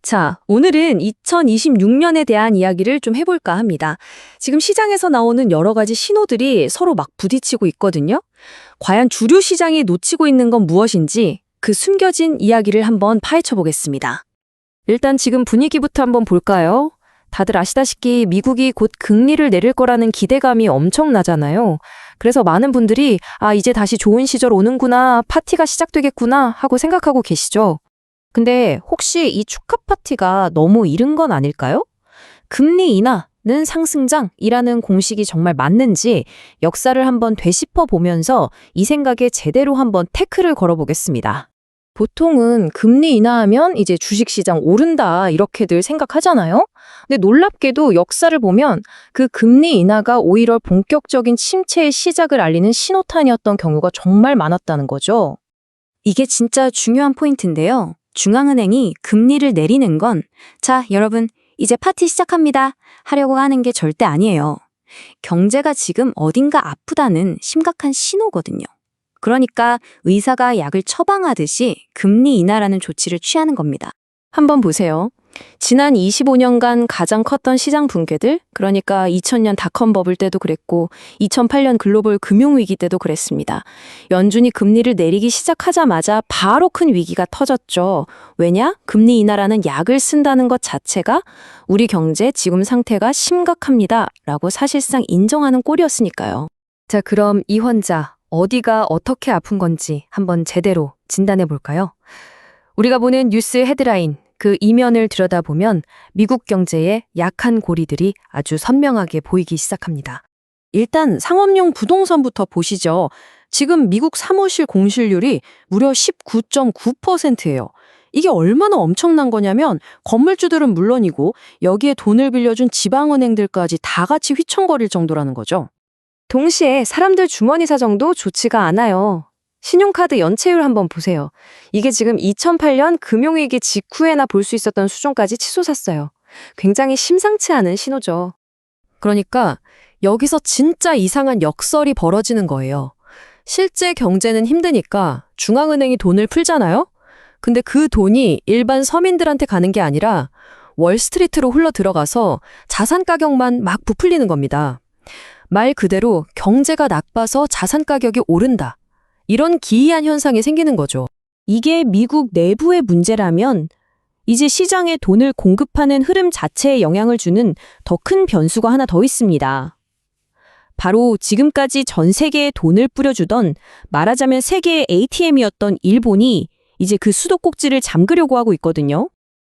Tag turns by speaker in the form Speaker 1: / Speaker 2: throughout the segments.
Speaker 1: 자, 오늘은 2026년에 대한 이야기를 좀 해볼까 합니다. 지금 시장에서 나오는 여러 가지 신호들이 서로 막 부딪히고 있거든요. 과연 주류 시장이 놓치고 있는 건 무엇인지 그 숨겨진 이야기를 한번 파헤쳐 보겠습니다. 일단 지금 분위기부터 한번 볼까요? 다들 아시다시피 미국이 곧 금리를 내릴 거라는 기대감이 엄청나잖아요. 그래서 많은 분들이 이제 다시 좋은 시절 오는구나, 파티가 시작되겠구나 하고 생각하고 계시죠. 근데 혹시 이 축하 파티가 너무 이른 건 아닐까요? 금리 인하는 상승장이라는 공식이 정말 맞는지 역사를 한번 되짚어 보면서 이 생각에 제대로 한번 태클을 걸어보겠습니다. 보통은 금리 인하하면 이제 주식시장 오른다 이렇게들 생각하잖아요. 근데 놀랍게도 역사를 보면 그 금리 인하가 오히려 본격적인 침체의 시작을 알리는 신호탄이었던 경우가 정말 많았다는 거죠. 이게 진짜 중요한 포인트인데요. 중앙은행이 금리를 내리는 건 자, 여러분, 이제 파티 시작합니다 하려고 하는 게 절대 아니에요. 경제가 지금 어딘가 아프다는 심각한 신호거든요. 그러니까 의사가 약을 처방하듯이 금리 인하라는 조치를 취하는 겁니다. 한번 보세요. 지난 25년간 가장 컸던 시장 붕괴들, 그러니까 2000년 닷컴 버블 때도 그랬고 2008년 글로벌 금융위기 때도 그랬습니다. 연준이 금리를 내리기 시작하자마자 바로 큰 위기가 터졌죠. 왜냐? 금리 인하라는 약을 쓴다는 것 자체가 우리 경제 지금 상태가 심각합니다 라고 사실상 인정하는 꼴이었으니까요. 자, 그럼 이 환자 어디가 어떻게 아픈 건지 한번 제대로 진단해 볼까요? 우리가 보는 뉴스 헤드라인, 그 이면을 들여다보면 미국 경제의 약한 고리들이 아주 선명하게 보이기 시작합니다. 일단 상업용 부동산부터 보시죠. 지금 미국 사무실 공실률이 무려 19.9%예요. 이게 얼마나 엄청난 거냐면 건물주들은 물론이고 여기에 돈을 빌려준 지방은행들까지 다 같이 휘청거릴 정도라는 거죠. 동시에 사람들 주머니 사정도 좋지가 않아요. 신용카드 연체율 한번 보세요. 이게 지금 2008년 금융위기 직후에나 볼 수 있었던 수준까지 치솟았어요. 굉장히 심상치 않은 신호죠. 그러니까 여기서 진짜 이상한 역설이 벌어지는 거예요. 실제 경제는 힘드니까 중앙은행이 돈을 풀잖아요? 근데 그 돈이 일반 서민들한테 가는 게 아니라 월스트리트로 흘러 들어가서 자산 가격만 막 부풀리는 겁니다. 말 그대로 경제가 나빠서 자산 가격이 오른다. 이런 기이한 현상이 생기는 거죠. 이게 미국 내부의 문제라면 이제 시장에 돈을 공급하는 흐름 자체에 영향을 주는 더 큰 변수가 하나 더 있습니다. 바로 지금까지 전 세계에 돈을 뿌려주던 말하자면 세계의 ATM이었던 일본이 이제 그 수도꼭지를 잠그려고 하고 있거든요.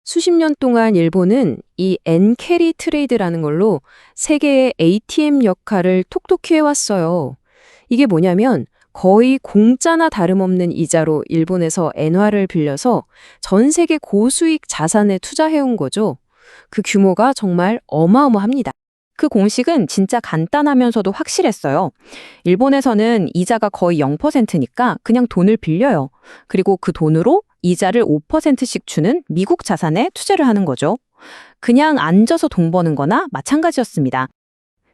Speaker 1: 수십 년 동안 일본은 이 엔캐리 트레이드라는 걸로 세계의 ATM 역할을 톡톡히 해왔어요. 이게 뭐냐면 거의 공짜나 다름없는 이자로 일본에서 엔화를 빌려서 전 세계 고수익 자산에 투자해온 거죠. 그 규모가 정말 어마어마합니다. 그 공식은 진짜 간단하면서도 확실했어요. 일본에서는 이자가 거의 0%니까 그냥 돈을 빌려요. 그리고 그 돈으로 이자를 5%씩 주는 미국 자산에 투자를 하는 거죠. 그냥 앉아서 돈 버는 거나 마찬가지였습니다.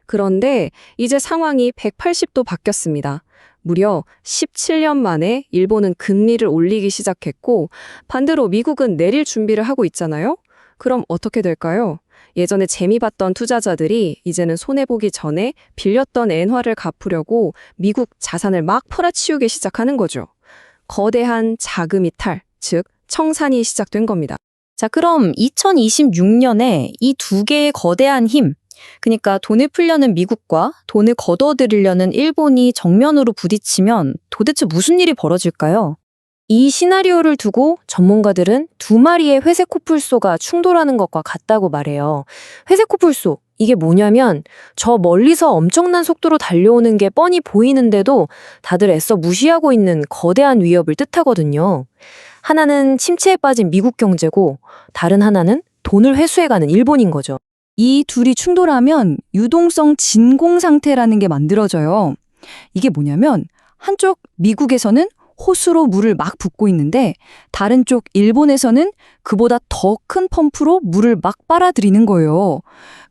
Speaker 1: 그런데 이제 상황이 180도 바뀌었습니다. 무려 17년 만에 일본은 금리를 올리기 시작했고 반대로 미국은 내릴 준비를 하고 있잖아요. 그럼 어떻게 될까요? 예전에 재미 봤던 투자자들이 이제는 손해보기 전에 빌렸던 엔화를 갚으려고 미국 자산을 막 팔아치우기 시작하는 거죠. 거대한 자금 이탈, 즉 청산이 시작된 겁니다. 자, 그럼 2026년에 이 두 개의 거대한 힘, 그러니까 돈을 풀려는 미국과 돈을 걷어들이려는 일본이 정면으로 부딪히면 도대체 무슨 일이 벌어질까요? 이 시나리오를 두고 전문가들은 두 마리의 회색 코뿔소가 충돌하는 것과 같다고 말해요. 회색 코뿔소, 이게 뭐냐면 저 멀리서 엄청난 속도로 달려오는 게 뻔히 보이는데도 다들 애써 무시하고 있는 거대한 위협을 뜻하거든요. 하나는 침체에 빠진 미국 경제고 다른 하나는 돈을 회수해가는 일본인 거죠.
Speaker 2: 이 둘이 충돌하면 유동성 진공 상태라는 게 만들어져요. 이게 뭐냐면 한쪽 미국에서는 호수로 물을 막 붓고 있는데 다른 쪽 일본에서는 그보다 더 큰 펌프로 물을 막 빨아들이는 거예요.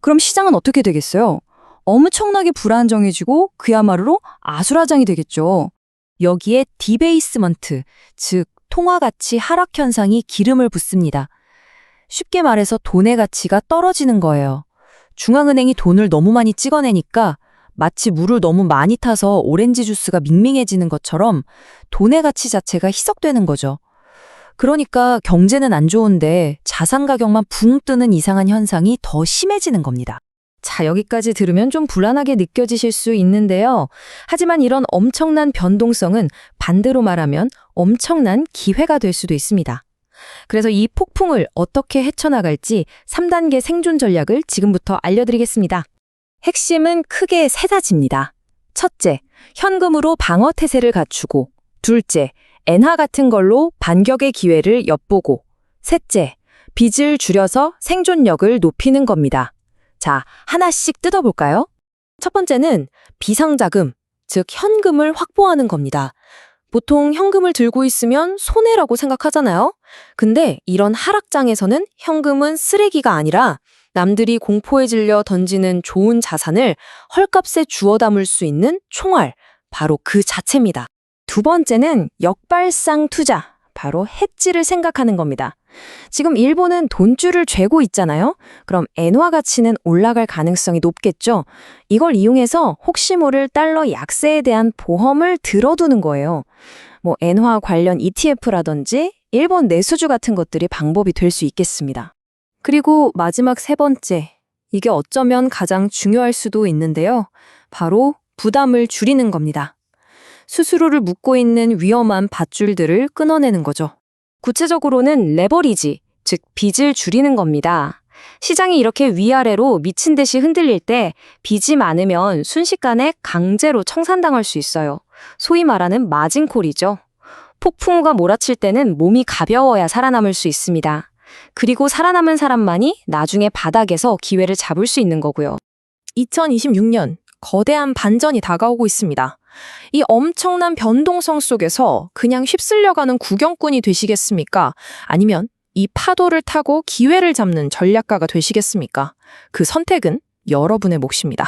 Speaker 2: 그럼 시장은 어떻게 되겠어요? 엄청나게 불안정해지고 그야말로 아수라장이 되겠죠. 여기에 디베이스먼트, 즉 통화가치 하락 현상이 기름을 붓습니다. 쉽게 말해서 돈의 가치가 떨어지는 거예요. 중앙은행이 돈을 너무 많이 찍어내니까 마치 물을 너무 많이 타서 오렌지 주스가 밍밍해지는 것처럼 돈의 가치 자체가 희석되는 거죠. 그러니까 경제는 안 좋은데 자산 가격만 붕 뜨는 이상한 현상이 더 심해지는 겁니다.
Speaker 1: 자, 여기까지 들으면 좀 불안하게 느껴지실 수 있는데요. 하지만 이런 엄청난 변동성은 반대로 말하면 엄청난 기회가 될 수도 있습니다. 그래서 이 폭풍을 어떻게 헤쳐나갈지 3단계 생존 전략을 지금부터 알려드리겠습니다. 핵심은 크게 세 가지입니다. 첫째, 현금으로 방어 태세를 갖추고, 둘째, 엔화 같은 걸로 반격의 기회를 엿보고, 셋째, 빚을 줄여서 생존력을 높이는 겁니다. 자, 하나씩 뜯어볼까요? 첫 번째는 비상자금, 즉 현금을 확보하는 겁니다. 보통 현금을 들고 있으면 손해라고 생각하잖아요. 근데 이런 하락장에서는 현금은 쓰레기가 아니라 남들이 공포에 질려 던지는 좋은 자산을 헐값에 주워 담을 수 있는 총알, 바로 그 자체입니다. 두 번째는 역발상 투자, 바로 해지를 생각하는 겁니다. 지금 일본은 돈줄을 죄고 있잖아요. 그럼 엔화 가치는 올라갈 가능성이 높겠죠. 이걸 이용해서 혹시 모를 달러 약세에 대한 보험을 들어두는 거예요. 엔화 관련 ETF라든지 일본 내수주 같은 것들이 방법이 될 수 있겠습니다. 그리고 마지막 세 번째, 이게 어쩌면 가장 중요할 수도 있는데요. 바로 부담을 줄이는 겁니다. 수수료를 묶고 있는 위험한 밧줄들을 끊어내는 거죠. 구체적으로는 레버리지, 즉 빚을 줄이는 겁니다. 시장이 이렇게 위아래로 미친 듯이 흔들릴 때 빚이 많으면 순식간에 강제로 청산당할 수 있어요. 소위 말하는 마진콜이죠. 폭풍우가 몰아칠 때는 몸이 가벼워야 살아남을 수 있습니다. 그리고 살아남은 사람만이 나중에 바닥에서 기회를 잡을 수 있는 거고요. 2026년 거대한 반전이 다가오고 있습니다. 이 엄청난 변동성 속에서 그냥 휩쓸려가는 구경꾼이 되시겠습니까? 아니면 이 파도를 타고 기회를 잡는 전략가가 되시겠습니까? 그 선택은 여러분의 몫입니다.